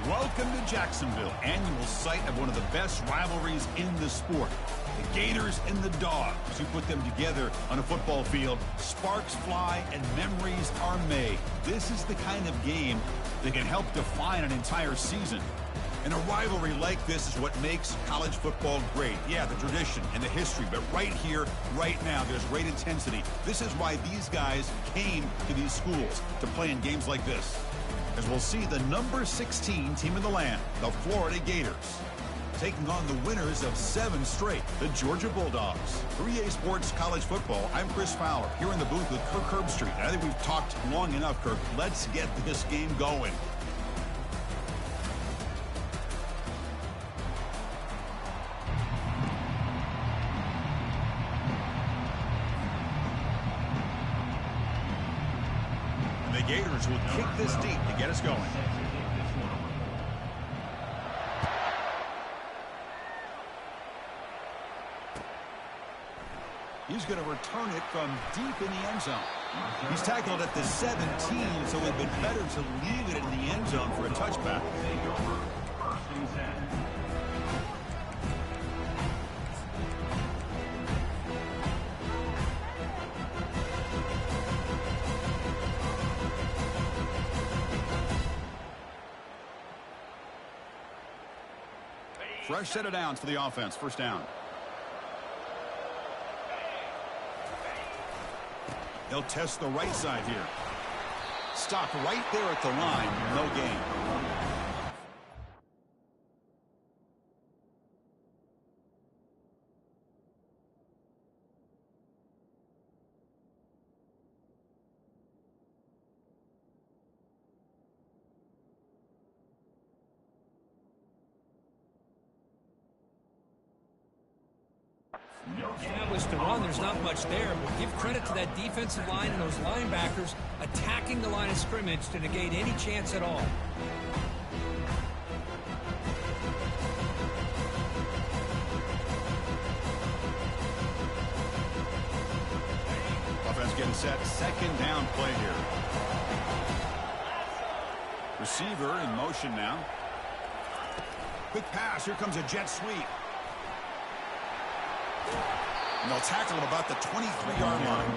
Welcome to Jacksonville, annual site of one of the best rivalries in the sport. The Gators and the Dogs. You put them together on a football field, sparks fly and memories are made. This is the kind of game that can help define an entire season. And a rivalry like this is what makes college football great. Yeah, the tradition and the history, but right here, right now, there's great intensity. This is why these guys came to these schools to play in games like this. As we'll see the number 16 team in the land, the Florida Gators, taking on the winners of 7 straight, the Georgia Bulldogs. For EA Sports College Football, I'm Chris Fowler, here in the booth with Kirk Herbstreit. I think we've talked long enough, Kirk. Let's get this game going. The Gators will kick this deep to get us going. He's going to return it from deep in the end zone. He's tackled at the 17, so it would have been better to leave it in the end zone for a touchback. Fresh set of downs for the offense. First down. They'll test the right side here. Stop right there at the line. No gain. Established to run, there's not much there, but give credit to that defensive line and those linebackers attacking the line of scrimmage to negate any chance at all. Offense getting set. Second down play here. Receiver in motion now. Quick pass. Here comes a jet sweep. And they'll tackle him about the 23-yard line.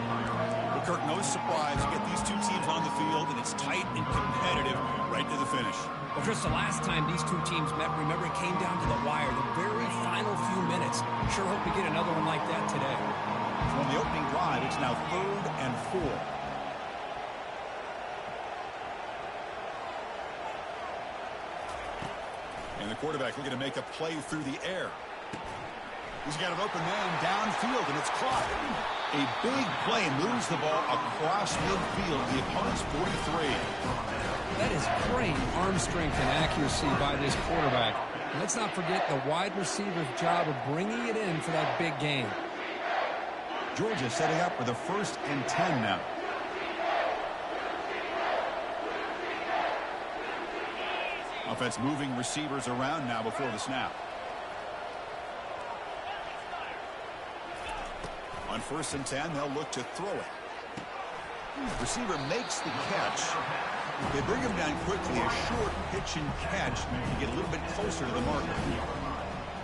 Well, Kirk, no surprise. You get these two teams on the field, and it's tight and competitive right to the finish. Well, Chris, the last time these two teams met, remember, it came down to the wire, the very final few minutes. Sure hope to get another one like that today. From the opening drive, it's now 3rd and 4. And the quarterback looking to make a play through the air. He's got an open man downfield, and it's caught. A big play moves the ball across midfield, the opponent's 43. That is great arm strength and accuracy by this quarterback. And let's not forget the wide receiver's job of bringing it in for that big game. Georgia setting up for the 1st and 10 now. Offense moving receivers around now before the snap. On 1st and 10, they'll look to throw it. Receiver makes the catch. They bring him down quickly. A short pitch and catch to get a little bit closer to the marker.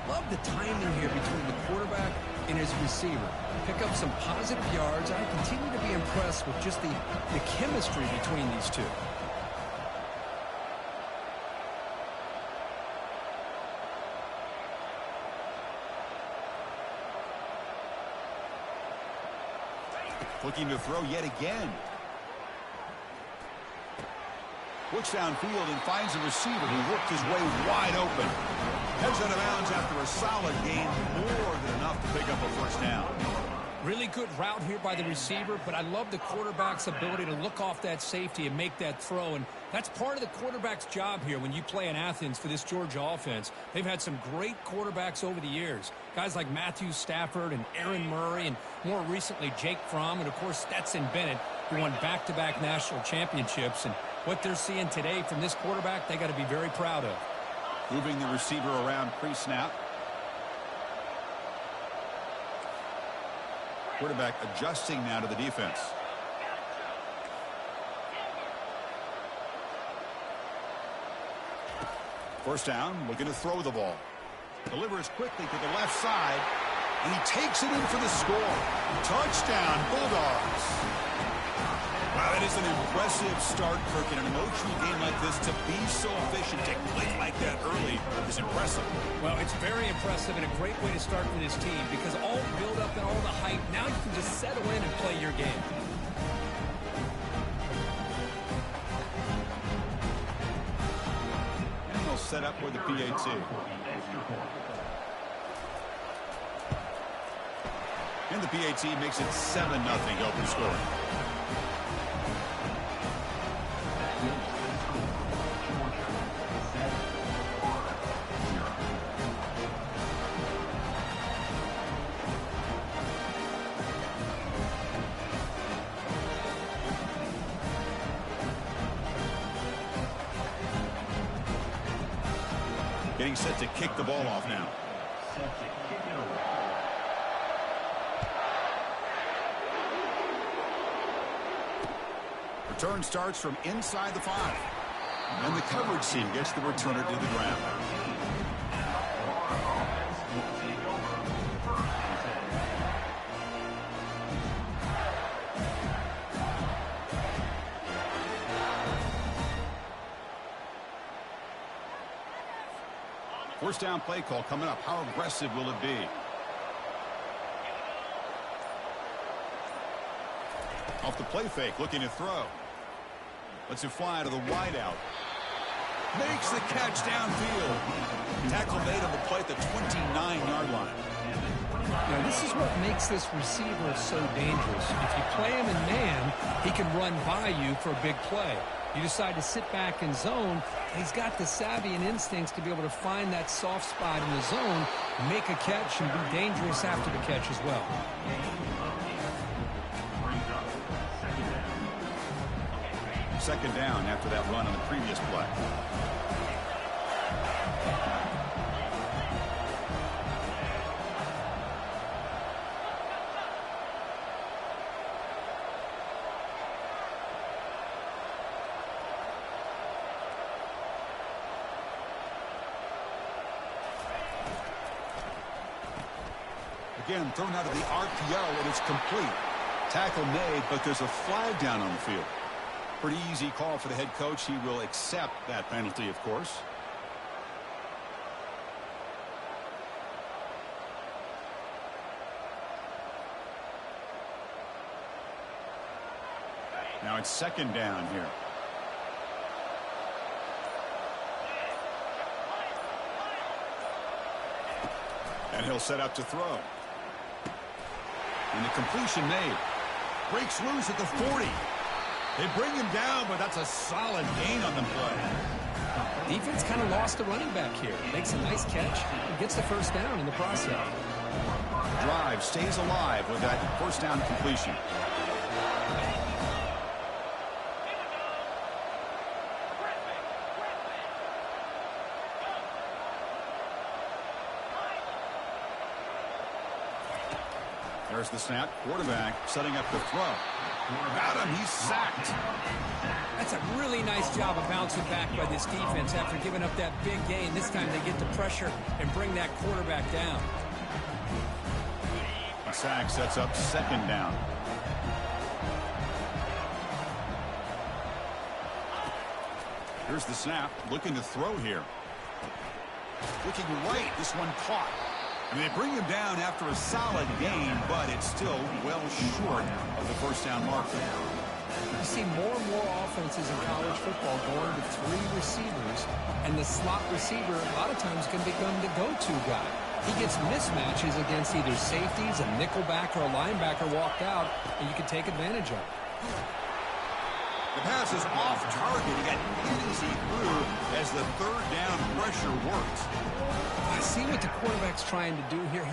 Love the timing here between the quarterback and his receiver. Pick up some positive yards. I continue to be impressed with just the chemistry between these two. Looking to throw yet again. Looks downfield and finds a receiver who worked his way wide open. Heads out of bounds after a solid gain, more than enough to pick up a 1st down. Really good route here by the receiver, but I love the quarterback's ability to look off that safety and make that throw. And that's part of the quarterback's job here when you play in Athens for this Georgia offense. They've had some great quarterbacks over the years. Guys like Matthew Stafford and Aaron Murray, and more recently Jake Fromm, and of course Stetson Bennett, who won back-to-back national championships. And what they're seeing today from this quarterback, they got to be very proud of. Moving the receiver around pre-snap. Quarterback adjusting now to the defense. First down, looking to throw the ball. Delivers quickly to the left side, and he takes it in for the score. Touchdown, Bulldogs. Wow, that is an impressive start, Kirk. In an emotional game like this, to be so efficient, to click like that early is impressive. Well, it's very impressive and a great way to start for this team because all the build-up and all the hype, now you can just settle in and play your game. Set up for the PAT. And the PAT makes it 7-0 open score. Getting set to kick the ball off now. Return starts from inside the 5. And the coverage team gets the returner to the ground. First down play call coming up. How aggressive will it be? Off the play fake, looking to throw. Lets it fly to the wideout. Makes the catch downfield. Tackle made on the play at the 29-yard line. Now, this is what makes this receiver so dangerous. If you play him in man, he can run by you for a big play. You decide to sit back in zone, he's got the savvy and instincts to be able to find that soft spot in the zone, make a catch, and be dangerous after the catch as well. Second down after that run on the previous play. Again, thrown out of the RPO, and it's complete. Tackle made, but there's a flag down on the field. Pretty easy call for the head coach. He will accept that penalty, of course. Now it's second down here. And he'll set up to throw. And the completion made. Breaks loose at the 40. They bring him down, but that's a solid gain on the play. Defense kind of lost the running back here. Makes a nice catch and gets the first down in the process. Drive stays alive with that first down completion. There's the snap. Quarterback setting up the throw. Got him. He's sacked. That's a really nice job of bouncing back by this defense after giving up that big gain. This time they get the pressure and bring that quarterback down. The sack sets up second down. Here's the snap. Looking to throw here. Looking right. This one caught. And they bring him down after a solid gain, but it's still well short of the first down marker. You see more and more offenses in college football going to 3 receivers, and the slot receiver a lot of times can become the go-to guy. He gets mismatches against either safeties, a nickelback, or a linebacker walked out, and you can take advantage of it. The pass is off target. He got easy through as the third down pressure works. I see what the quarterback's trying to do here.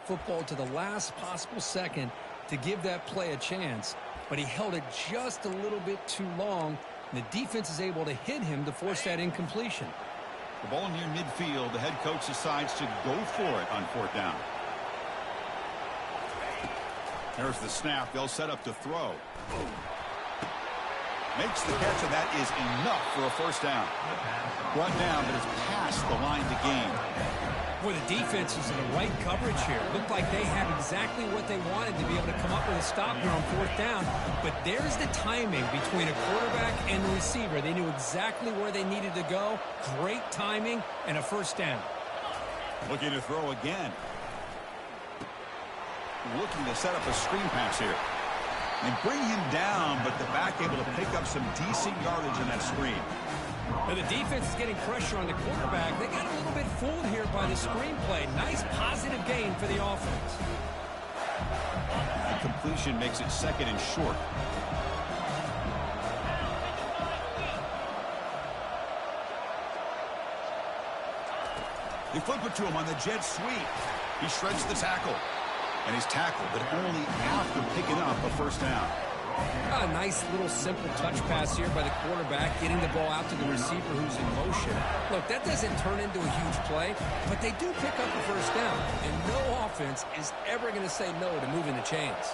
football to the last possible second to give that play a chance, but he held it just a little bit too long, and the defense is able to hit him to force that incompletion. The ball near midfield. The head coach decides to go for it on 4th down. There's the snap. They'll set up to throw. Makes the catch, and that is enough for a 1st down. Brought down, but it's past the line to gain. Boy, the defense is in the right coverage here. Looked like they had exactly what they wanted to be able to come up with a stop here on 4th down. But there's the timing between a quarterback and the receiver. They knew exactly where they needed to go. Great timing and a 1st down. Looking to throw again. Looking to set up a screen pass here. And bring him down, but the back able to pick up some decent yardage in that screen. But the defense is getting pressure on the quarterback. They got a little bit fooled here by the screenplay. Nice positive gain for the offense. The completion makes it 2nd and short. They flip it to him on the jet sweep. He shreds the tackle. And he's tackled, but only after picking up a 1st down. A nice little simple touch pass here by the quarterback, getting the ball out to the receiver who's in motion. Look, that doesn't turn into a huge play, but they do pick up a 1st down, and no offense is ever going to say no to moving the chains.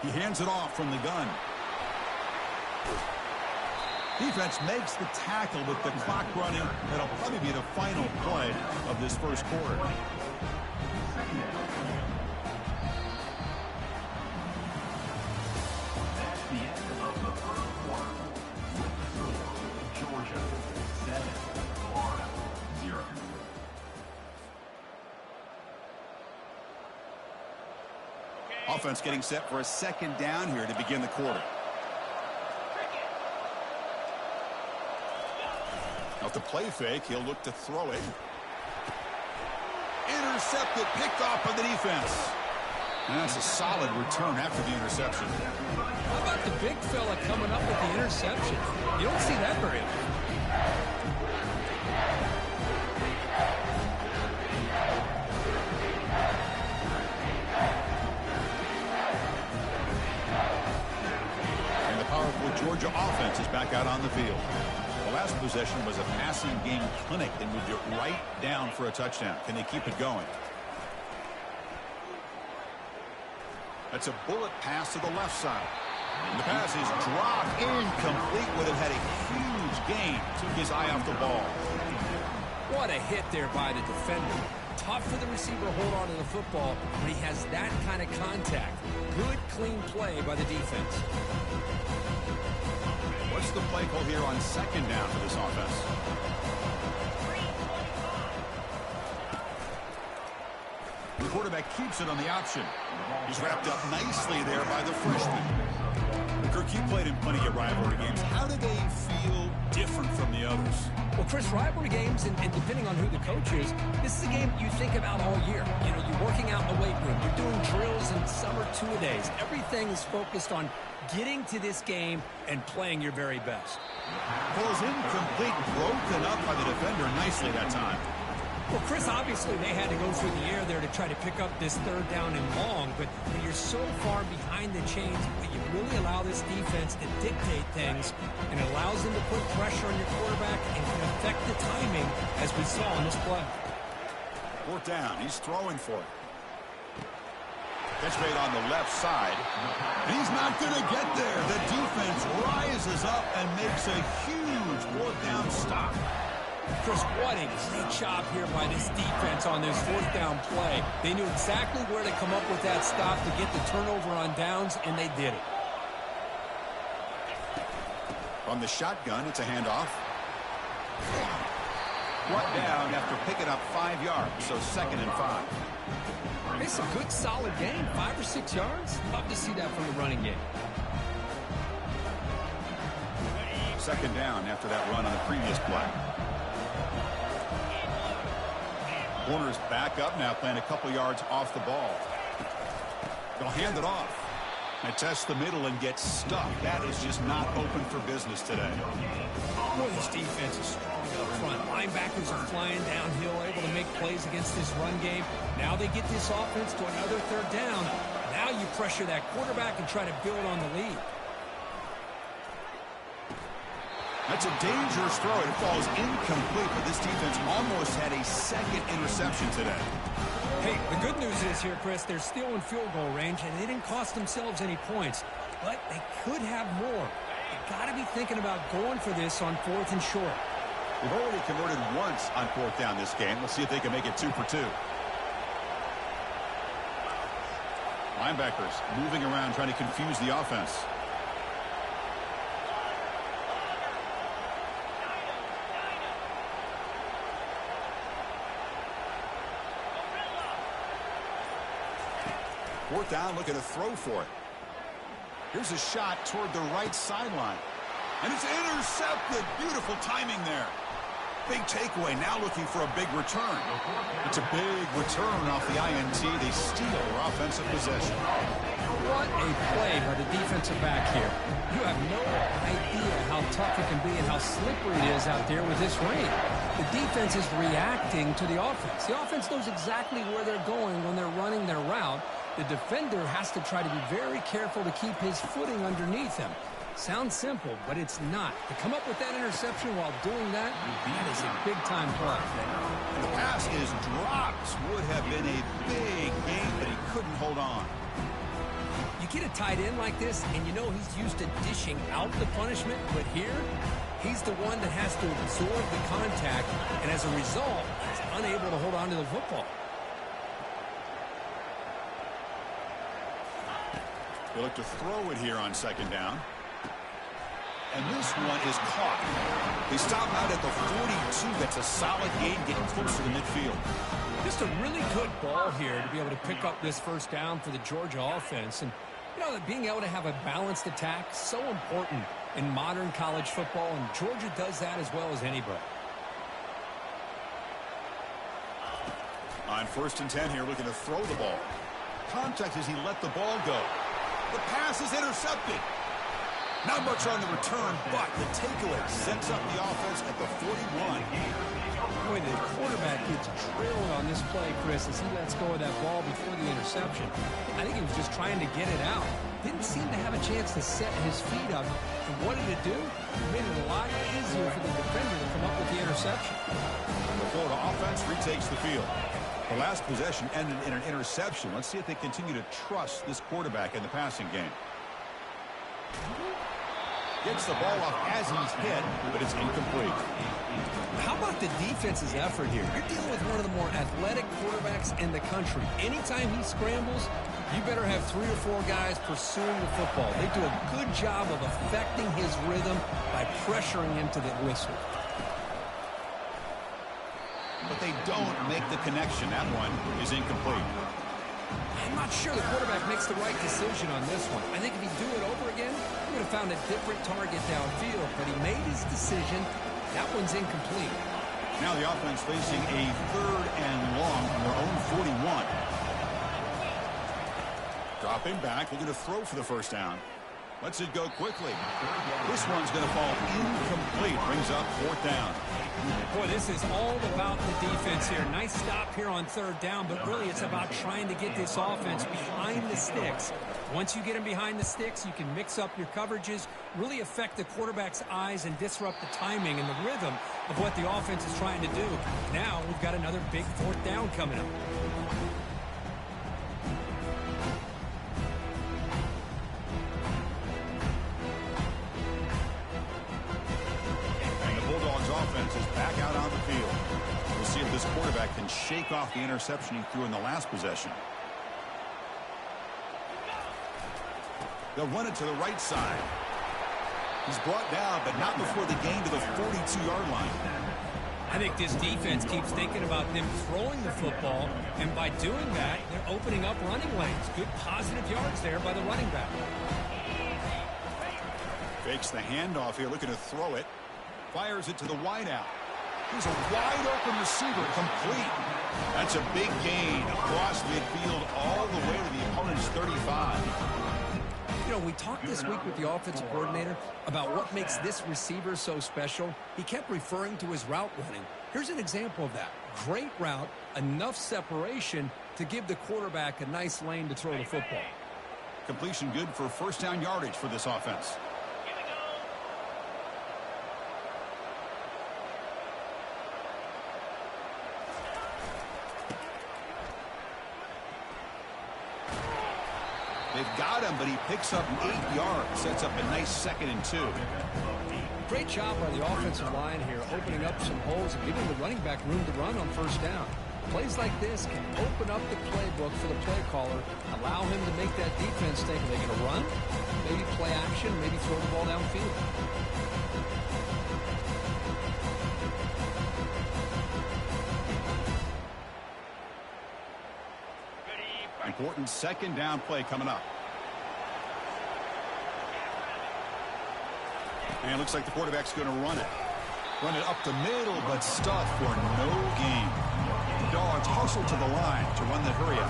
He hands it off from the gun. Defense makes the tackle with the clock running. That'll probably be the final play of this 1st quarter. Georgia 7, Florida 0. Offense getting set for a 2nd down here to begin the quarter. Off the play fake, he'll look to throw it. Intercepted, picked off by the defense. And that's a solid return after the interception. How about the big fella coming up with the interception? You don't see that very often. And the powerful Georgia offense is back out on the field. The last possession was a passing game clinic. They moved it right down for a touchdown. Can they keep it going? That's a bullet pass to the left side. And the pass is dropped incomplete. Would have had a huge gain. Took his eye off the ball. What a hit there by the defender. Tough for the receiver to hold on to the football when he has that kind of contact. Good, clean play by the defense. What's the play call here on 2nd down for this offense? The quarterback keeps it on the option. He's wrapped up nicely there by the freshman. Kirk, you played in plenty of rivalry games. How do they feel different from the others? Well, Chris, rivalry games, and depending on who the coach is, this is a game you think about all year. You know, you're working out in the weight room. You're doing drills and summer two-a-days. Everything is focused on getting to this game and playing your very best. Falls incomplete, broken up by the defender nicely that time. Well, Chris, obviously they had to go through the air there to try to pick up this 3rd down and long, but when you're so far behind the chains, you really allow this defense to dictate things, and it allows them to put pressure on your quarterback and can affect the timing, as we saw on this play. 4th down, he's throwing for it. Catch made on the left side. He's not going to get there. The defense rises up and makes a huge 4th down stop. Chris, what a great job here by this defense on this 4th down play. They knew exactly where to come up with that stop to get the turnover on downs, and they did it. On the shotgun, it's a handoff. Brought down after picking up 5 yards, so 2nd and 5. It's a good, solid game, 5 or 6 yards. Love to see that from the running game. 2nd down after that run on the previous play. Corner's back up now, playing a couple yards off the ball. They'll hand it off. And test the middle and get stuck. That is just not open for business today. Boy, this defense is strong up front. Linebackers are flying downhill, able to make plays against this run game. Now they get this offense to another third down. Now you pressure that quarterback and try to build on the lead. That's a dangerous throw. It falls incomplete, but this defense almost had a second interception today. Hey, the good news is here, Chris, they're still in field goal range, and they didn't cost themselves any points. But they could have more. You got to be thinking about going for this on 4th and short. They've already converted once on 4th down this game. Let's see if they can make it 2 for 2. Linebackers moving around, trying to confuse the offense. Fourth down, looking to throw for it. Here's a shot toward the right sideline. And it's intercepted. Beautiful timing there. Big takeaway. Now looking for a big return. It's a big return off the INT. They steal their offensive possession. What a play by the defensive back here. You have no idea how tough it can be and how slippery it is out there with this rain. The defense is reacting to the offense. The offense knows exactly where they're going when they're running their route. The defender has to try to be very careful to keep his footing underneath him. Sounds simple, but it's not. To come up with that interception while doing that, that is a big-time play. And the pass is dropped. Would have been a big game, but he couldn't hold on. You get a tight end like this, and you know he's used to dishing out the punishment, but here, he's the one that has to absorb the contact, and as a result, he's unable to hold on to the football. They look to throw it here on 2nd down. And this one is caught. They stop out at the 42. That's a solid gain, getting close to the midfield. Just a really good ball here to be able to pick up this 1st down for the Georgia offense. And, you know, being able to have a balanced attack, so important in modern college football, and Georgia does that as well as anybody. On 1st and 10 here, looking to throw the ball. Contact as he let the ball go. The pass is intercepted. Not much on the return, but the takeaway sets up the offense at the 41. Boy, the quarterback gets drilled on this play, Chris, as he lets go of that ball before the interception. I think he was just trying to get it out. Didn't seem to have a chance to set his feet up. And what did it do? It made it a lot easier for the defender to come up with the interception. The Florida offense retakes the field. The last possession ended in an interception. Let's see if they continue to trust this quarterback in the passing game. Gets the ball off as he's hit, but it's incomplete. How about the defense's effort here? You're dealing with one of the more athletic quarterbacks in the country. Anytime he scrambles, you better have 3 or 4 guys pursuing the football. They do a good job of affecting his rhythm by pressuring him to the whistle. But they don't make the connection. That one is incomplete. I'm not sure the quarterback makes the right decision on this one. I think if he'd do it over again, he would have found a different target downfield. But he made his decision. That one's incomplete. Now the offense facing a 3rd and long from their own 41. Dropping back, looking to throw for the 1st down. Lets it go quickly. This one's going to fall incomplete. Brings up 4th down. Boy, this is all about the defense here. Nice stop here on 3rd down, but really it's about trying to get this offense behind the sticks. Once you get them behind the sticks, you can mix up your coverages, really affect the quarterback's eyes and disrupt the timing and the rhythm of what the offense is trying to do. Now we've got another big 4th down coming up. Offense is back out on the field. We'll see if this quarterback can shake off the interception he threw in the last possession. They'll run it to the right side. He's brought down, but not before the gain to the 42-yard line. I think this defense keeps thinking about them throwing the football, and by doing that, they're opening up running lanes. Good positive yards there by the running back. Fakes the handoff here, looking to throw it. Fires it to the wideout. Here's a wide-open receiver, complete. That's a big gain across midfield all the way to the opponent's 35. You know, we talked this week with the offensive coordinator about what makes this receiver so special. He kept referring to his route running. Here's an example of that. Great route, enough separation to give the quarterback a nice lane to throw the football. Completion good for first down yardage for this offense. They've got him, but he picks up 8 yards. Sets up a nice 2nd and 2. Great job by the offensive line here, opening up some holes and giving the running back room to run on first down. Plays like this can open up the playbook for the play caller, allow him to make that defense think, are they going to run? Maybe play action, maybe throw the ball downfield. Important 2nd down play coming up. And it looks like the quarterback's going to run it. Run it up the middle, but stuffed for no gain. The Dogs hustle to the line to run the hurry up.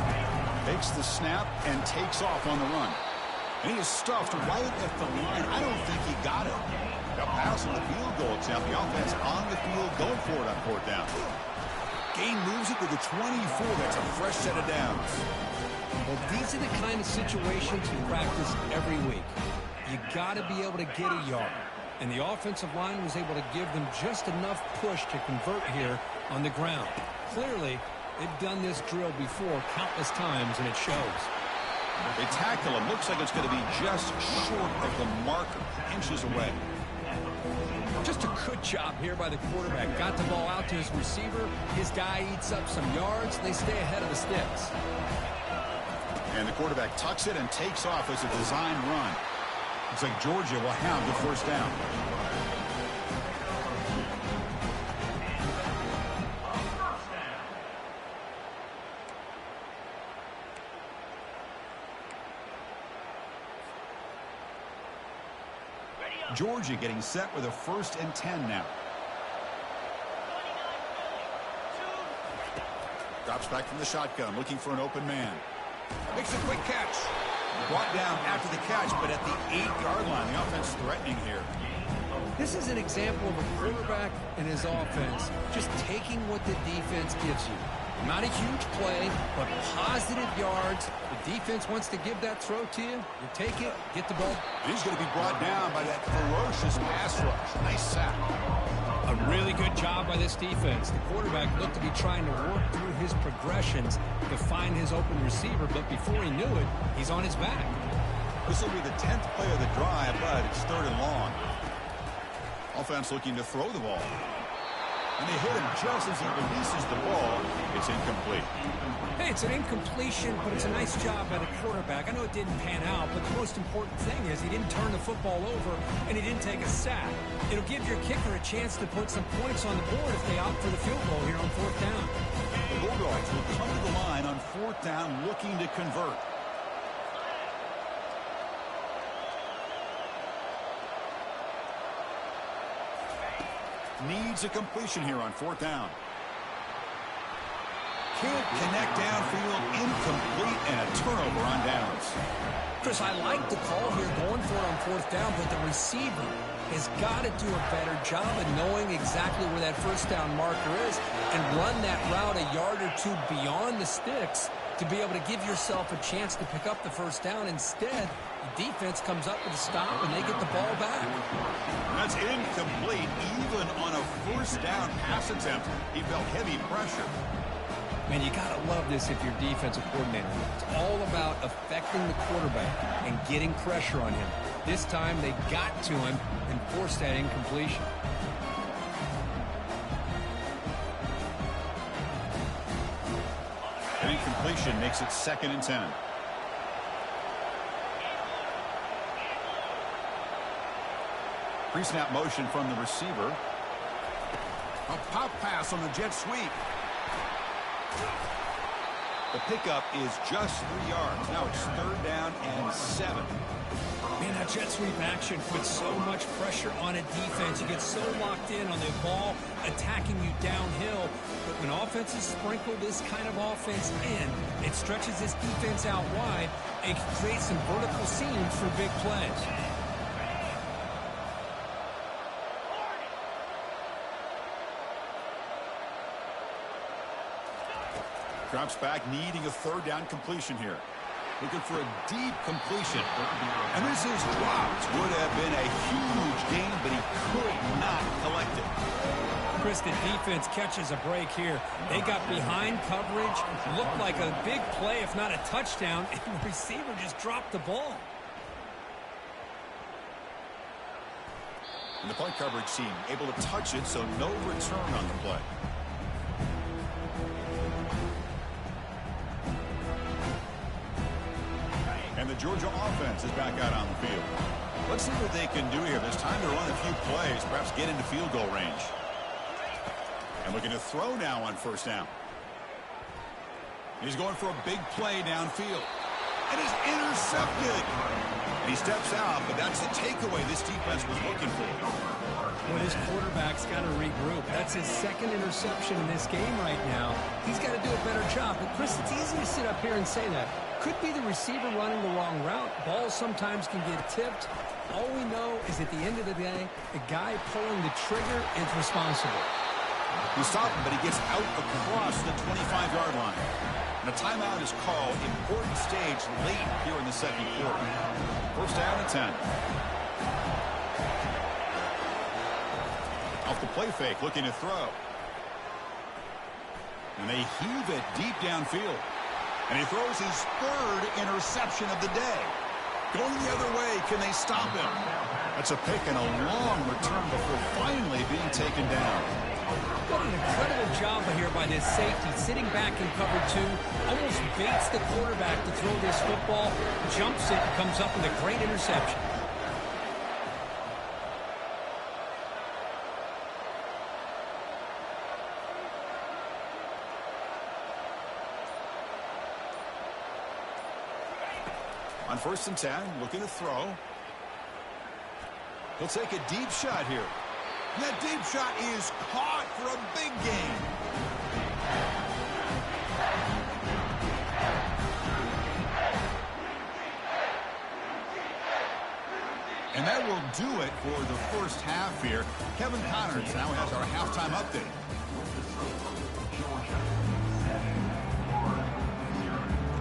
Takes the snap and takes off on the run. And he is stuffed right at the line. I don't think he got it. A pass on the field goal attempt. The offense on the field going for it on 4th down. Gain moves it to the 24. That's a fresh set of downs. Well, these are the kind of situations you practice every week. You got to be able to get a yard. And the offensive line was able to give them just enough push to convert here on the ground. Clearly, they've done this drill before countless times, and it shows. They tackle him. Looks like it's going to be just short of the marker, inches away. Just a good job here by the quarterback. Got the ball out to his receiver. His guy eats up some yards. They stay ahead of the sticks. And the quarterback tucks it and takes off as a design run. Looks like Georgia will have the first down. Georgia getting set with a 1st and 10 now. Drops back from the shotgun, looking for an open man. Makes a quick catch. Brought down after the catch, but at the 8-yard line. The offense threatening here. This is an example of a quarterback and his offense just taking what the defense gives you. Not a huge play, but positive yards. The defense wants to give that throw to you. You take it, get the ball. And he's going to be brought down by that ferocious pass rush. Nice sack. A really good job by this defense. The quarterback looked to be trying to work through his progressions to find his open receiver, but before he knew it, he's on his back. This will be the 10th play of the drive, but it's 3rd and long. Offense looking to throw the ball. And they hit him just as he releases the ball. It's incomplete. Hey, it's an incompletion, but it's a nice job by the quarterback. I know it didn't pan out, but the most important thing is he didn't turn the football over and he didn't take a sack. It'll give your kicker a chance to put some points on the board if they opt for the field goal here on 4th down. The Bulldogs will come to the line on 4th down looking to convert. Needs a completion here on 4th down. Can't connect downfield, incomplete, and a turnover on downs. Chris, I like the call here going for it on 4th down, but the receiver has got to do a better job of knowing exactly where that first down marker is and run that route a yard or 2 beyond the sticks to be able to give yourself a chance to pick up the first down. Instead, the defense comes up with a stop and they get the ball back. That's incomplete. Even on a first down pass attempt, he felt heavy pressure. Man, you got to love this if you're defensive coordinator. It's all about affecting the quarterback and getting pressure on him. This time they got to him and forced that incompletion. An incompletion makes it 2nd and 10. Pre-snap motion from the receiver. A pop pass on the jet sweep. The pickup is just 3 yards. Now it's 3rd down and 7. Man, that jet sweep action puts so much pressure on a defense. You get so locked in on the ball attacking you downhill. But when offenses sprinkle this kind of offense in, it stretches this defense out wide and can create some vertical seams for big plays. Drops back, needing a 3rd down completion here. Looking for a deep completion. And this is dropped. Would have been a huge gain, but he could not collect it. Chris, the defense catches a break here. They got behind coverage. Looked like a big play, if not a touchdown, and the receiver just dropped the ball. And the punt coverage team able to touch it, so no return on the play. And the Georgia offense is back out on the field. Let's see what they can do here. There's time to run a few plays, perhaps get into field goal range. And looking to throw now on 1st down. He's going for a big play downfield. And is intercepted. And he steps out, but that's the takeaway this defense was looking for. Well, his quarterback's got to regroup. That's his 2nd interception in this game right now. He's got to do a better job. But, Chris, it's easy to sit up here and say that. Could be the receiver running the wrong route. Balls sometimes can get tipped. All we know is at the end of the day, the guy pulling the trigger is responsible. You stop him, but he gets out across the 25-yard line. And a timeout is called. Important stage late here in the 2nd quarter. 1st down and 10. Off the play fake, looking to throw. And they heave it deep downfield. And he throws his 3rd interception of the day. Going the other way, can they stop him? That's a pick and a long return before finally being taken down. What an incredible job here by this safety. Sitting back in cover 2, almost baits the quarterback to throw this football, jumps it, comes up with a great interception. On 1st and 10, looking to throw. He'll take a deep shot here. And that deep shot is caught for a big gain. And that will do it for the 1st half here. Kevin Connors now has our halftime update.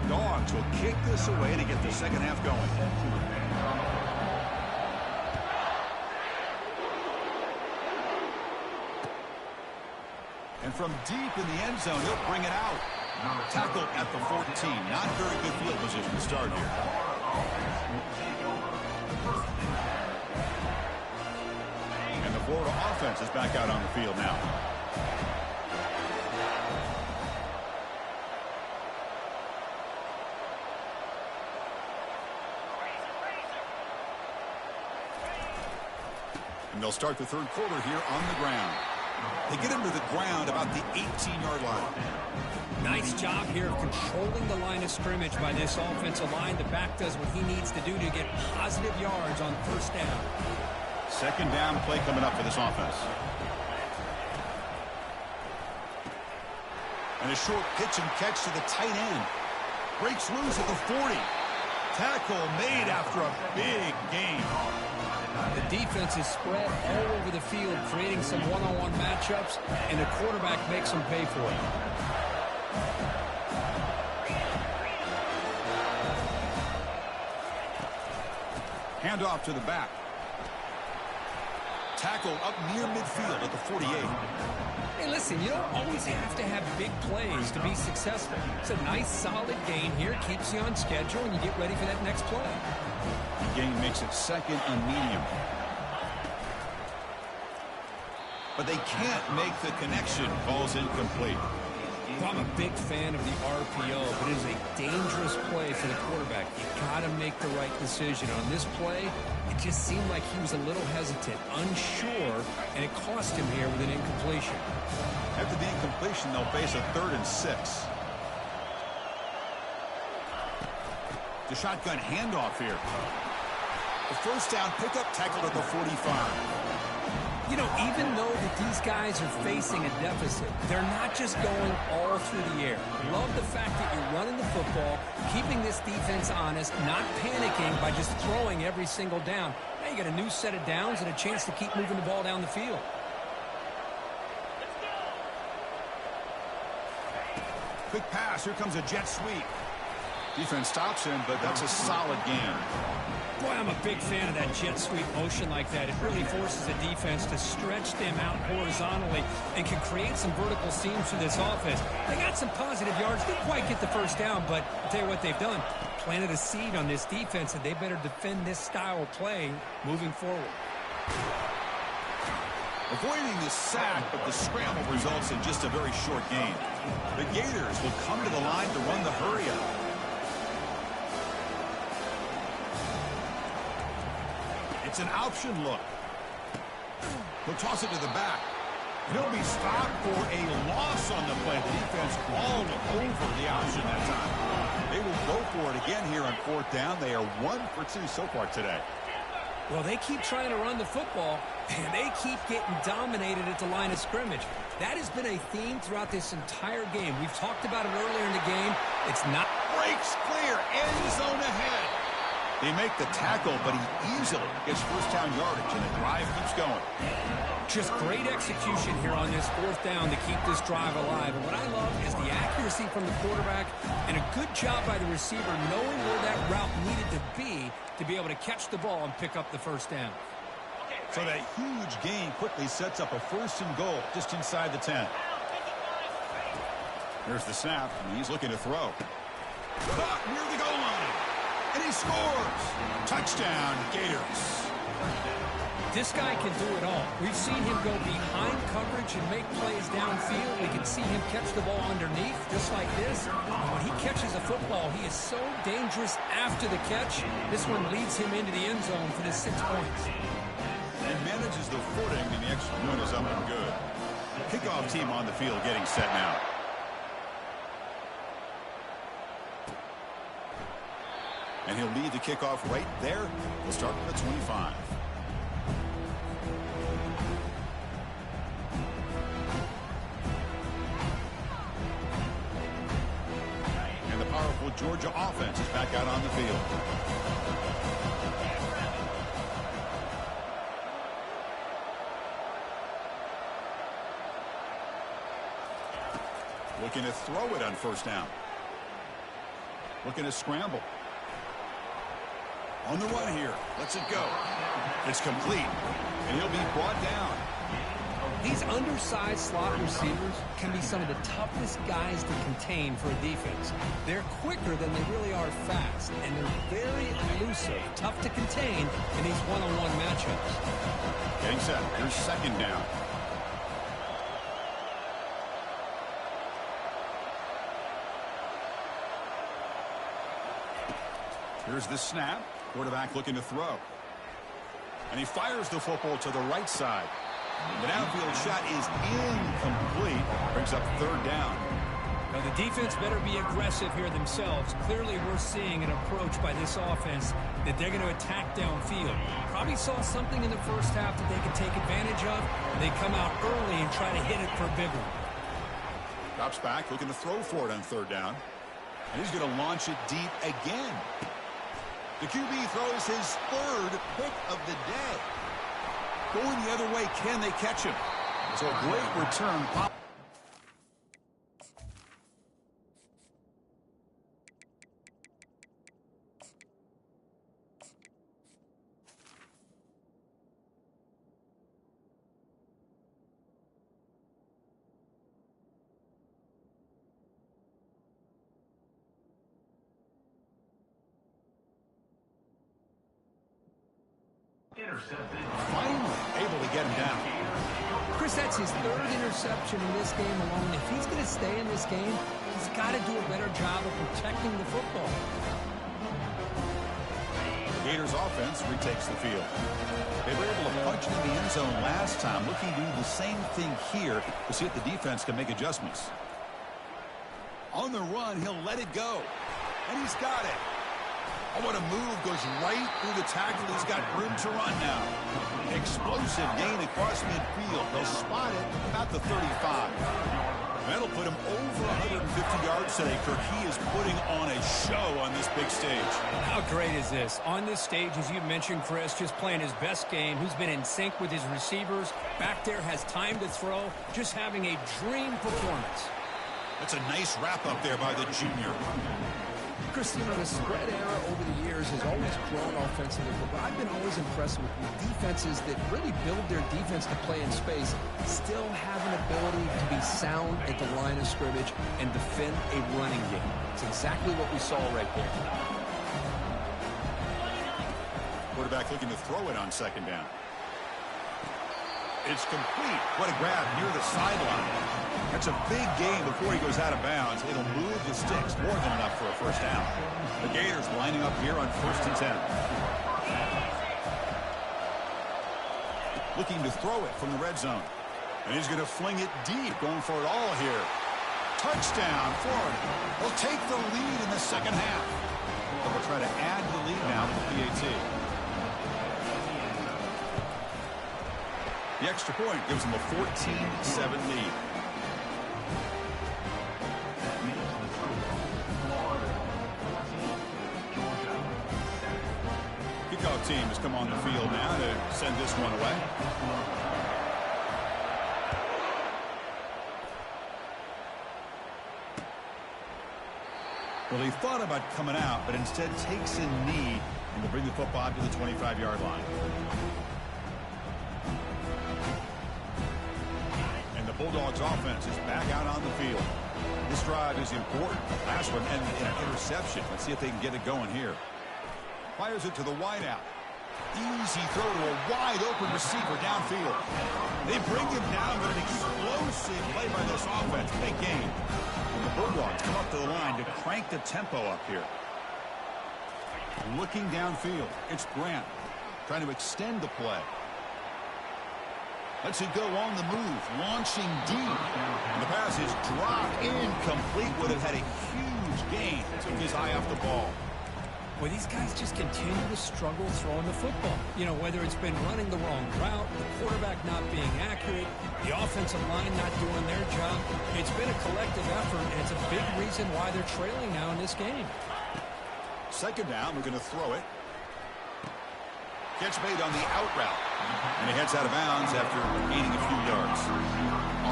Dogs will kick this away to get the 2nd half going. And from deep in the end zone, he'll bring it out. Tackle at the 14. Not very good field position to start here. And the Florida offense is back out on the field now. And they'll start the 3rd quarter here on the ground. They get him to the ground about the 18-yard line. Nice job here of controlling the line of scrimmage by this offensive line. The back does what he needs to do to get positive yards on 1st down. 2nd down play coming up for this offense. And a short pitch and catch to the tight end. Breaks loose at the 40. Tackle made after a big gain. The defense is spread all over the field, creating some one-on-one matchups, and the quarterback makes them pay for it. Handoff to the back. Tackle up near midfield at the 48. Hey, listen, you don't always have to have big plays to be successful. It's a nice, solid gain here. Keeps you on schedule, and you get ready for that next play. The gain makes it 2nd and medium. But they can't make the connection. Ball's incomplete. I'm a big fan of the RPO, but it is a dangerous play for the quarterback. You got to make the right decision. On this play, it just seemed like he was a little hesitant, unsure, and it cost him here with an incompletion. After the incompletion, they'll face a 3rd and 6. The shotgun handoff here. The first down pickup tackled at the 45. You know, even though that these guys are facing a deficit, they're not just going all through the air. Love the fact that you're running the football, keeping this defense honest, not panicking by just throwing every single down. Now you got a new set of downs and a chance to keep moving the ball down the field. Quick pass. Here comes a jet sweep. Defense stops him, but that's a solid gain. Boy, I'm a big fan of that jet sweep motion like that. It really forces the defense to stretch them out horizontally and can create some vertical seams for this offense. They got some positive yards. Didn't quite get the first down, but I'll tell you what they've done. Planted a seed on this defense, and they better defend this style of play moving forward. Avoiding the sack, but the scramble results in just a very short gain. The Gators will come to the line to run the hurry-up. It's an option look. He'll toss it to the back. He'll be stopped for a loss on the play. The defense all over the option that time. They will go for it again here on fourth down. They are 1 for 2 so far today. Well, they keep trying to run the football, and they keep getting dominated at the line of scrimmage. That has been a theme throughout this entire game. We've talked about it earlier in the game. It's not... Breaks clear. End zone ahead. They make the tackle, but he easily gets first down yardage, and the drive keeps going. Just great execution here on this fourth down to keep this drive alive. And what I love is the accuracy from the quarterback and a good job by the receiver knowing where that route needed to be able to catch the ball and pick up the first down. So that huge gain quickly sets up a first and goal just inside the 10. Here's the snap, and he's looking to throw. Caught near the goal line. And he scores! Touchdown, Gators. This guy can do it all. We've seen him go behind coverage and make plays downfield. We can see him catch the ball underneath, just like this. And when he catches a football, he is so dangerous after the catch. This one leads him into the end zone for the 6 points. And manages the footing, and the extra point is up and good. Kickoff team on the field getting set now. And he'll lead the kickoff right there. We'll start with the 25. And the powerful Georgia offense is back out on the field. Looking to throw it on first down. Looking to scramble. On the run here. Lets it go. It's complete. And he'll be brought down. These undersized slot receivers can be some of the toughest guys to contain for a defense. They're quicker than they really are fast, and they're very elusive, tough to contain in these one-on-one matchups. Getting set. Here's second down. Here's the snap. Quarterback looking to throw. And he fires the football to the right side. The downfield shot is incomplete. Brings up third down. Now the defense better be aggressive here themselves. Clearly we're seeing an approach by this offense that they're going to attack downfield. Probably saw something in the first half that they could take advantage of. They come out early and try to hit it for a big one. Drops back, looking to throw for it on third down. And he's going to launch it deep again. The QB throws his third pick of the day. Going the other way, can they catch him? So a great return. Finally able to get him down. Chris, that's his third interception in this game alone. If he's going to stay in this game, he's got to do a better job of protecting the football. The Gators offense retakes the field. They were able to punch in the end zone last time. Looking to do the same thing here to see if the defense can make adjustments. On the run, he'll let it go. And he's got it. Oh, what a move. Goes right through the tackle. He's got room to run now. Explosive gain across midfield. They'll spot it about the 35. That'll put him over 150 yards today, Kirk. He is putting on a show on this big stage. How great is this? On this stage, as you mentioned, Chris, just playing his best game. He's been in sync with his receivers. Back there, has time to throw. Just having a dream performance. That's a nice wrap-up there by the junior. Chris, the spread era over the years has always grown offensively, but I've been always impressed with defenses that really build their defense to play in space, still have an ability to be sound at the line of scrimmage and defend a running game. It's exactly what we saw right there. Quarterback looking to throw it on second down. It's complete. What a grab near the sideline. That's a big gain before he goes out of bounds. It'll move the sticks more than enough for a first down. The Gators lining up here on 1st and 10. Looking to throw it from the red zone. And he's going to fling it deep, going for it all here. Touchdown, Florida. They'll take the lead in the second half. And we'll try to add the lead now to the PAT. The extra point gives them a 14-7 lead. Kickoff team has come on the field now to send this one away. Well, he thought about coming out, but instead takes a knee and to bring the football to the 25-yard line. Bulldogs offense is back out on the field. This drive is important. Last one ended in an interception. Let's see if they can get it going here. Fires it to the wideout. Easy throw to a wide open receiver downfield. They bring him down with an explosive play by this offense. Big gain. And the Bulldogs come up to the line to crank the tempo up here. Looking downfield. It's Grant trying to extend the play. Lets it go on the move, launching deep. And the pass is dropped incomplete. Would have had a huge gain. Took his eye off the ball. Well, these guys just continue to struggle throwing the football. You know, whether it's been running the wrong route, the quarterback not being accurate, the offensive line not doing their job. It's been a collective effort, and it's a big reason why they're trailing now in this game. Second down, we're going to throw it. Catch made on the out route. And he heads out of bounds after gaining a few yards.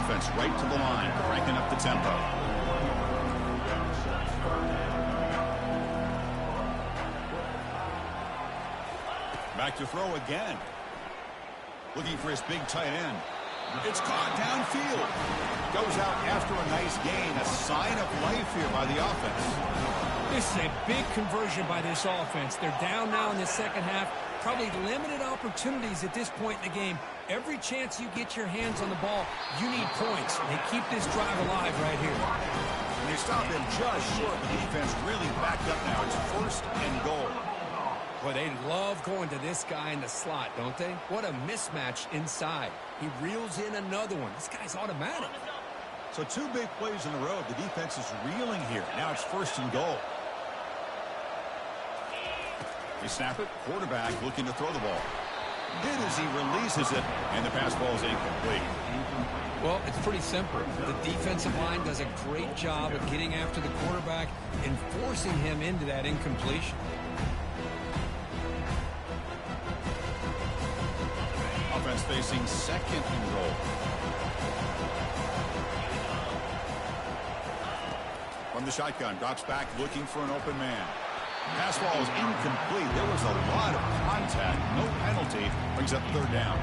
Offense right to the line, cranking up the tempo. Back to throw again. Looking for his big tight end. It's caught downfield. Goes out after a nice gain. A sign of life here by the offense. This is a big conversion by this offense. They're down now in the second half. Probably limited opportunities at this point in the game. Every chance you get your hands on the ball, you need points. They keep this drive alive right here. And they stop him just short. The defense really backed up now. It's 1st and goal. Boy, they love going to this guy in the slot, don't they? What a mismatch inside. He reels in another one. This guy's automatic. So 2 big plays in a row. The defense is reeling here. Now it's 1st and goal. They snap it. Quarterback looking to throw the ball. Hit as he releases it, and the pass ball is incomplete. Well, it's pretty simple. The defensive line does a great job of getting after the quarterback and forcing him into that incompletion. Offense facing 2nd and goal. From the shotgun, drops back looking for an open man. Pass ball is incomplete. There was a lot of contact. No penalty. Brings up 3rd down.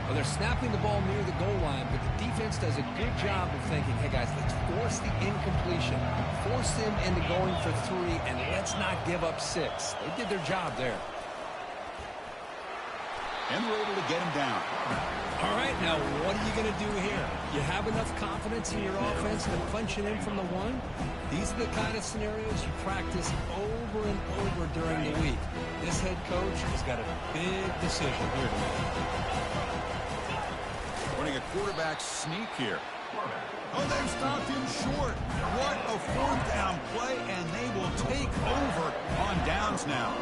Well, they're snapping the ball near the goal line, but the defense does a good job of thinking, hey, guys, let's force the incompletion. Force them into going for 3, and let's not give up 6. They did their job there. And they're able to get him down. All right, now what are you going to do here? You have enough confidence in your offense to punch it in from the 1? These are the kind of scenarios you practice over and over during the week. This head coach has got a big decision here tonight. Running a quarterback sneak here. Oh, they've stopped him short. What a 4th down play, and they will take over on down downs now.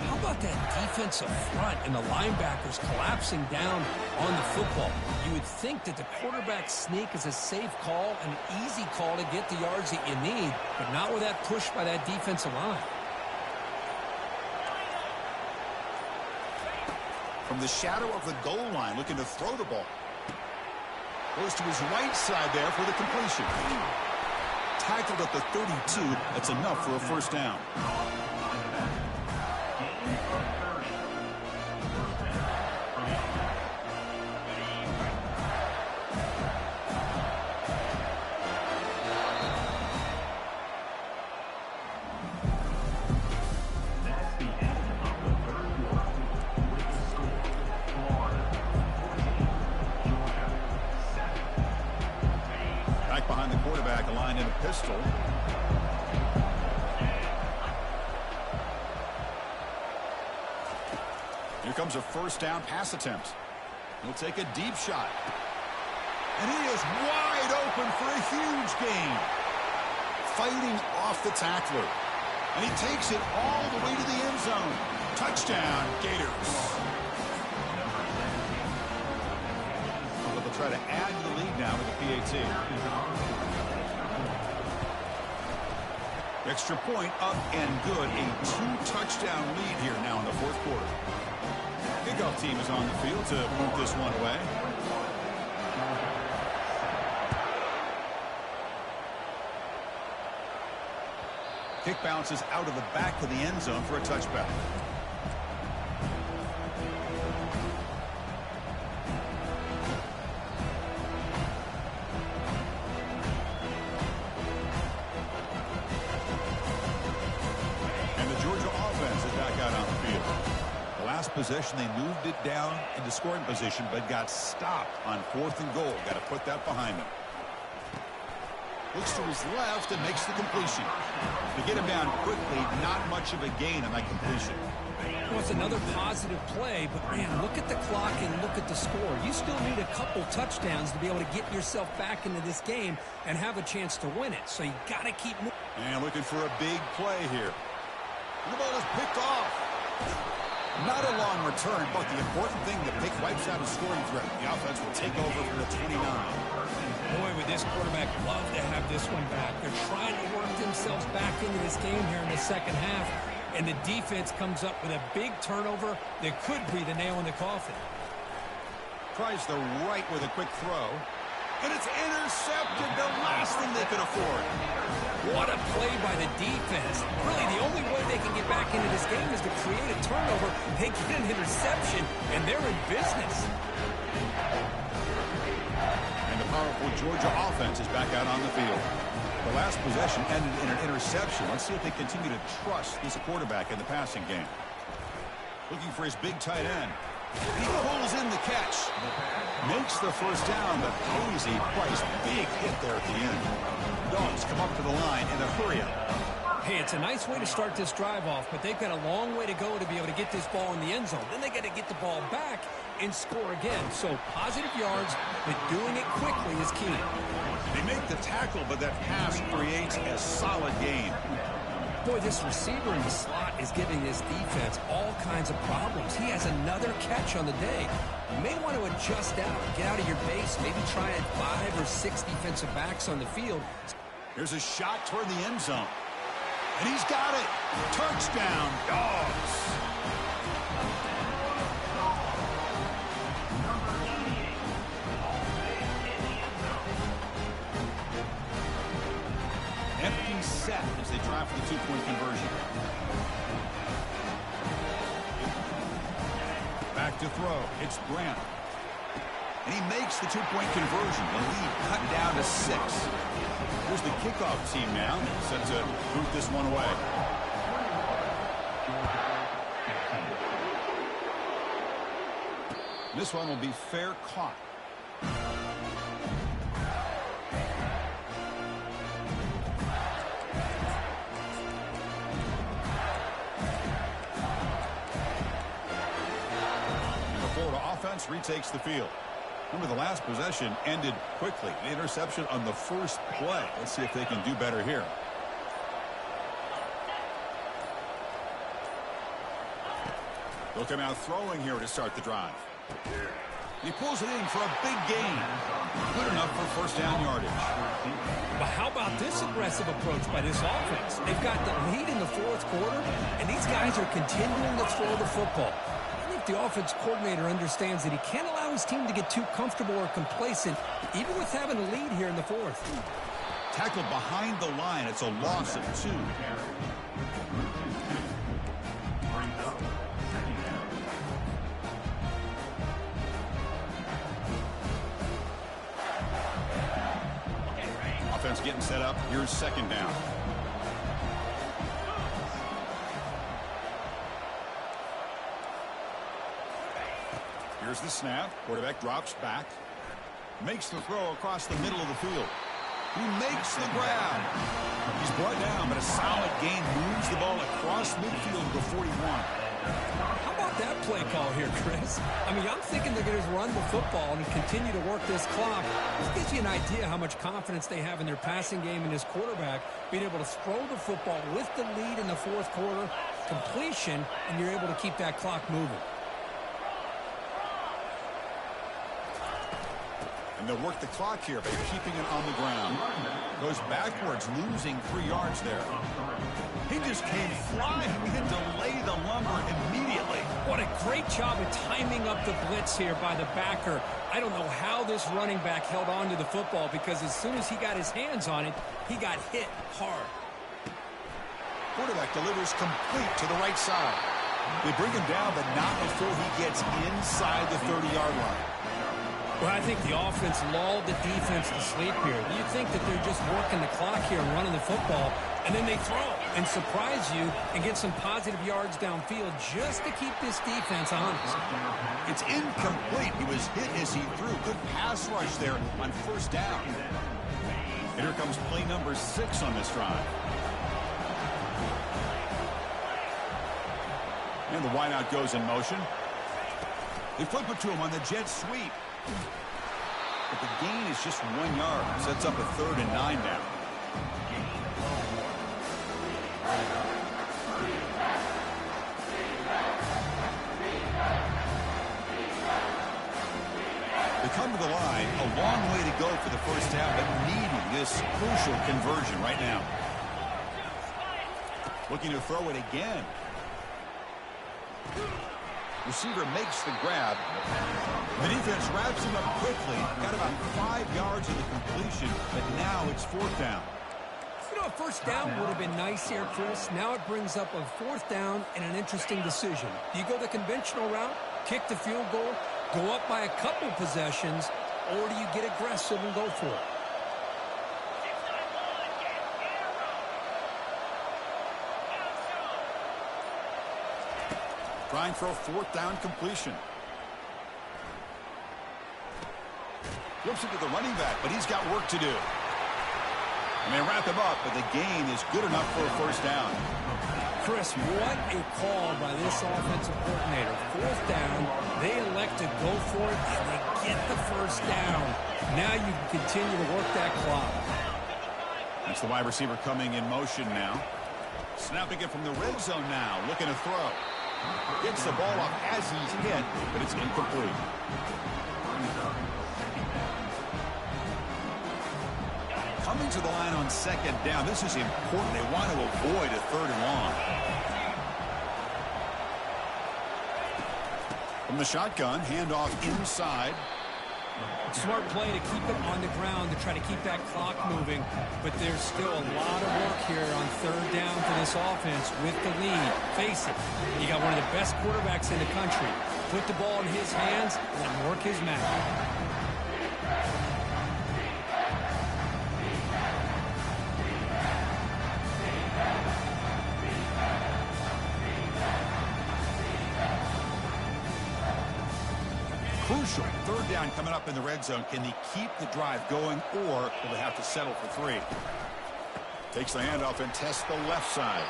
How about that defensive front and the linebackers collapsing down on the football? You would think that the quarterback sneak is a safe call, an easy call to get the yards that you need, but not with that push by that defensive line. From the shadow of the goal line, looking to throw the ball. Goes to his right side there for the completion. Tackled at the 32. That's enough for a first down. Pistol. Here comes a first down pass attempt. He'll take a deep shot. And he is wide open for a huge gain. Fighting off the tackler. And he takes it all the way to the end zone. Touchdown, Gators. Well, they'll try to add to the lead now with the PAT. Extra point up and good. A 2-touchdown lead here now in the fourth quarter. Kickoff team is on the field to move this one away. Kick bounces out of the back of the end zone for a touchback. Possession, they moved it down into scoring position, but got stopped on 4th and goal. Got to put that behind them. Looks to his left and makes the completion. To get him down quickly, not much of a gain on that completion. Well, it's another positive play, but man, look at the clock and look at the score. You still need a couple touchdowns to be able to get yourself back into this game and have a chance to win it. So you got to keep moving. And looking for a big play here. The ball is picked off. Not a long return, but the important thing, the pick wipes out a scoring threat. The offense will take over from the 29. Boy, would this quarterback love to have this one back. They're trying to work themselves back into this game here in the second half, and the defense comes up with a big turnover that could be the nail in the coffin. Tries the right with a quick throw, and it's intercepted, the last thing they could afford. What a play by the defense. Really, the only way they can get back into this game is to create a turnover. They get an interception, and they're in business. And the powerful Georgia offense is back out on the field. The last possession ended in an interception. Let's see if they continue to trust this quarterback in the passing game. Looking for his big tight end. He pulls in the catch. Makes the first down, but Posey, Price, big hit there at the end. Dogs come up to the line in a hurry-up. Hey, it's a nice way to start this drive off, but they've got a long way to go to be able to get this ball in the end zone. Then they got to get the ball back and score again. So positive yards, but doing it quickly is key. They make the tackle, but that pass creates a solid gain. Boy, this receiver in the slot is giving this defense all kinds of problems. He has another catch on the day. You may want to adjust out, get out of your base, maybe try at 5 or 6 defensive backs on the field. Here's a shot toward the end zone. And he's got it. Touchdown, Dogs. Empty set as they try for the 2-point conversion. Back to throw. It's Grant. And he makes the 2-point conversion. The lead cut down to 6. Here's the kickoff team now, set to root this one away. This one will be fair caught. And the Florida offense retakes the field. Remember, the last possession ended quickly. The interception on the first play. Let's see if they can do better here. They'll come out throwing here to start the drive. He pulls it in for a big gain. Good enough for first down yardage. But how about this aggressive approach by this offense? They've got the lead in the fourth quarter, and these guys are continuing to throw the football. I think the offense coordinator understands that he can't allow his team to get too comfortable or complacent, even with having a lead here in the fourth. Tackled behind the line. It's a loss of 2. Offense getting set up. Here's second down. Here's the snap. Quarterback drops back. Makes the throw across the middle of the field. He makes the grab. He's brought down, but a solid gain moves the ball across midfield to 41. How about that play call here, Chris? I mean, I'm thinking they're going to run the football and continue to work this clock. This gives you an idea how much confidence they have in their passing game and his quarterback being able to throw the football with the lead in the fourth quarter, completion, and you're able to keep that clock moving. And they'll work the clock here by keeping it on the ground. Goes backwards, losing 3 yards there. He just came flying. He had to lay the lumber immediately. What a great job of timing up the blitz here by the backer. I don't know how this running back held on to the football, because as soon as he got his hands on it, he got hit hard. Quarterback delivers complete to the right side. They bring him down, but not before he gets inside the 30-yard line. Well, I think the offense lulled the defense to sleep here. You think that they're just working the clock here and running the football, and then they throw and surprise you and get some positive yards downfield just to keep this defense honest. It's incomplete. He was hit as he threw. Good pass rush there on first down. And here comes play number 6 on this drive. And the wideout goes in motion. They flip it to him on the jet sweep. But the gain is just 1 yard. Sets up a 3rd and 9 now. They come to the line. A long way to go for the first down, but needing this crucial conversion right now. Looking to throw it again. Receiver makes the grab. The defense wraps him up quickly. Got about 5 yards of the completion, but now it's 4th down. You know, a first down would have been nice here, Chris. Now it brings up a 4th down and an interesting decision. Do you go the conventional route, kick the field goal, go up by a couple possessions, or do you get aggressive and go for it? Trying for a 4th down completion. Flips it to the running back, but he's got work to do. And they wrap him up, but the gain is good enough for a first down. Chris, what a call by this offensive coordinator. 4th down, they elect to go for it, and they get the first down. Now you can continue to work that clock. That's the wide receiver coming in motion now. Snapping it from the red zone now, looking to throw. Gets the ball off as he's hit, but it's incomplete. Coming to the line on 2nd down. This is important. They want to avoid a 3rd and long. From the shotgun, handoff inside. Smart play to keep it on the ground to try to keep that clock moving, but there's still a lot of work here on 3rd down for this offense with the lead. Face it, you got one of the best quarterbacks in the country. Put the ball in his hands and let him work his magic. Crucial. 3rd down coming up in the red zone. Can they keep the drive going, or will they have to settle for 3? Takes the handoff and tests the left side.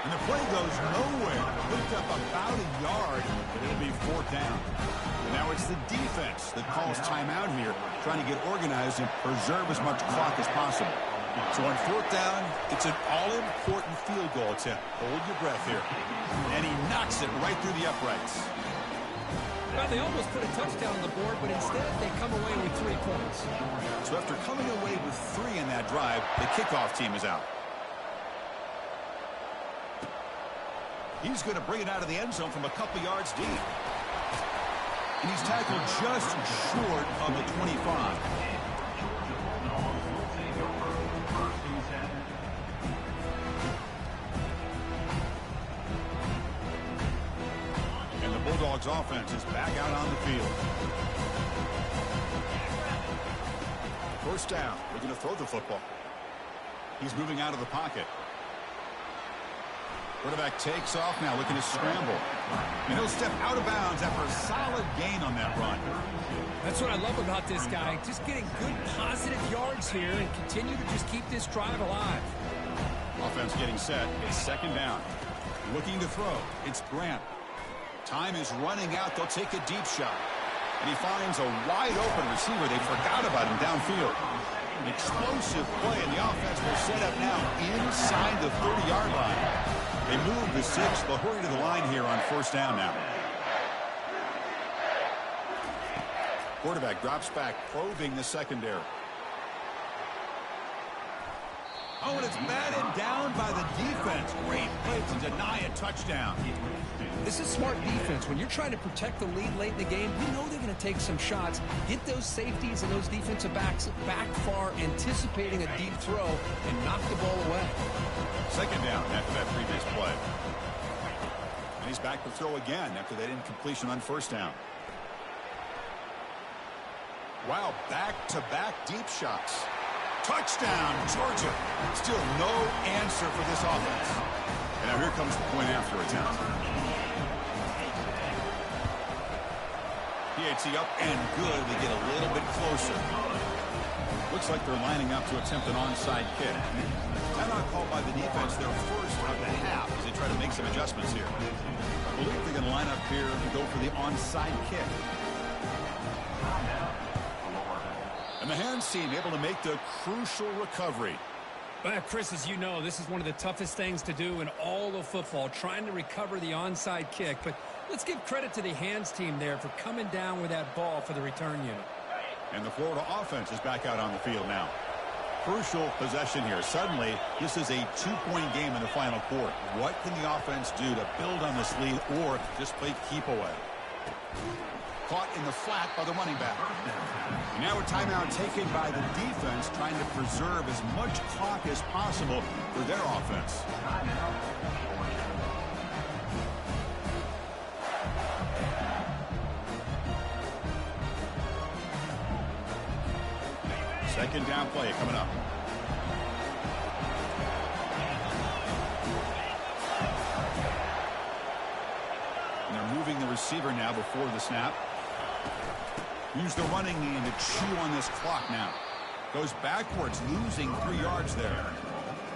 And the play goes nowhere. Picked up about a yard, but it'll be 4th down. And now it's the defense that calls timeout here, trying to get organized and preserve as much clock as possible. So on fourth down, it's an all-important field goal attempt. Hold your breath here. And he knocks it right through the uprights. Well, they almost put a touchdown on the board, but instead they come away with 3 points. So after coming away with 3 in that drive, the kickoff team is out. He's going to bring it out of the end zone from a couple yards deep. And he's tackled just short of the 25. And the Bulldogs offense is back out on the field. First down. They're going to throw the football. He's moving out of the pocket. Quarterback takes off now, looking to scramble. And he'll step out of bounds after a solid gain on that run. That's what I love about this guy. Just getting good, positive yards here and continue to just keep this drive alive. Offense getting set. It's second down. Looking to throw. It's Grant. Time is running out. They'll take a deep shot. And he finds a wide-open receiver. They forgot about him downfield. An explosive play, and the offense will set up now inside the 30-yard line. They move the 6. They'll hurry to the line here on first down now. Quarterback drops back, probing the secondary. Oh, and it's batted down by the defense. Great play to deny a touchdown. This is smart defense. When you're trying to protect the lead late in the game, you know they're going to take some shots, get those safeties and those defensive backs back far, anticipating a deep throw, and knock the ball away. Second down after that previous play. And he's back to throw again after that incompletion on first down. Wow, back-to-back deep shots. Touchdown, Georgia. Still no answer for this offense. And now here comes the point after attempt. PAT up and good. They get a little bit closer. Looks like they're lining up to attempt an onside kick. Timeout called by the defense, their first of the half, as they try to make some adjustments here. I believe they're going to line up here and go for the onside kick. And the hands team able to make the crucial recovery. Well, Chris, as you know, this is one of the toughest things to do in all of football, trying to recover the onside kick. But let's give credit to the hands team there for coming down with that ball for the return unit. And the Florida offense is back out on the field now. Crucial possession here. Suddenly, this is a 2-point game in the final quarter. What can the offense do to build on this lead or just play keep away? Caught in the flat by the running back. And now a timeout taken by the defense, trying to preserve as much clock as possible for their offense. Second down play coming up. And they're moving the receiver now before the snap. Use the running knee to chew on this clock now. Goes backwards, losing 3 yards there.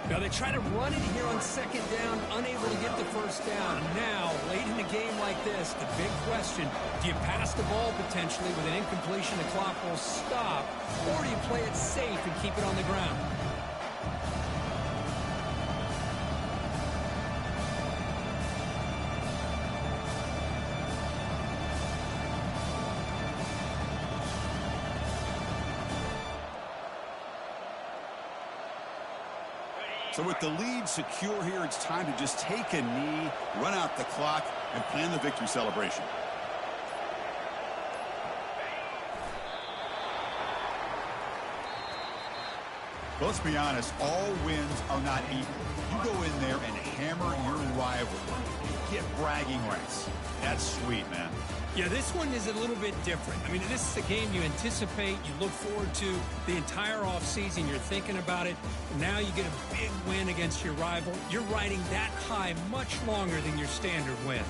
Now they try to run it here on second down, unable to get the first down. Now, late in a game like this, the big question, do you pass the ball potentially with an incompletion, the clock will stop, or do you play it safe and keep it on the ground? So with the lead secure here, it's time to just take a knee, run out the clock, and plan the victory celebration. But let's be honest, all wins are not equal. You go in there and hammer your rival. Get bragging rights. That's sweet, man. Yeah, this one is a little bit different. I mean, this is a game you anticipate, you look forward to the entire offseason. You're thinking about it. Now you get a big win against your rival. You're riding that high much longer than your standard win.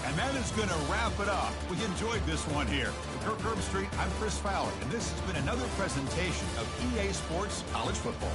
And that is going to wrap it up. We enjoyed this one here. With Kirk Herbstreit, I'm Chris Fowler, and this has been another presentation of EA Sports College Football.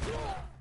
Yeah.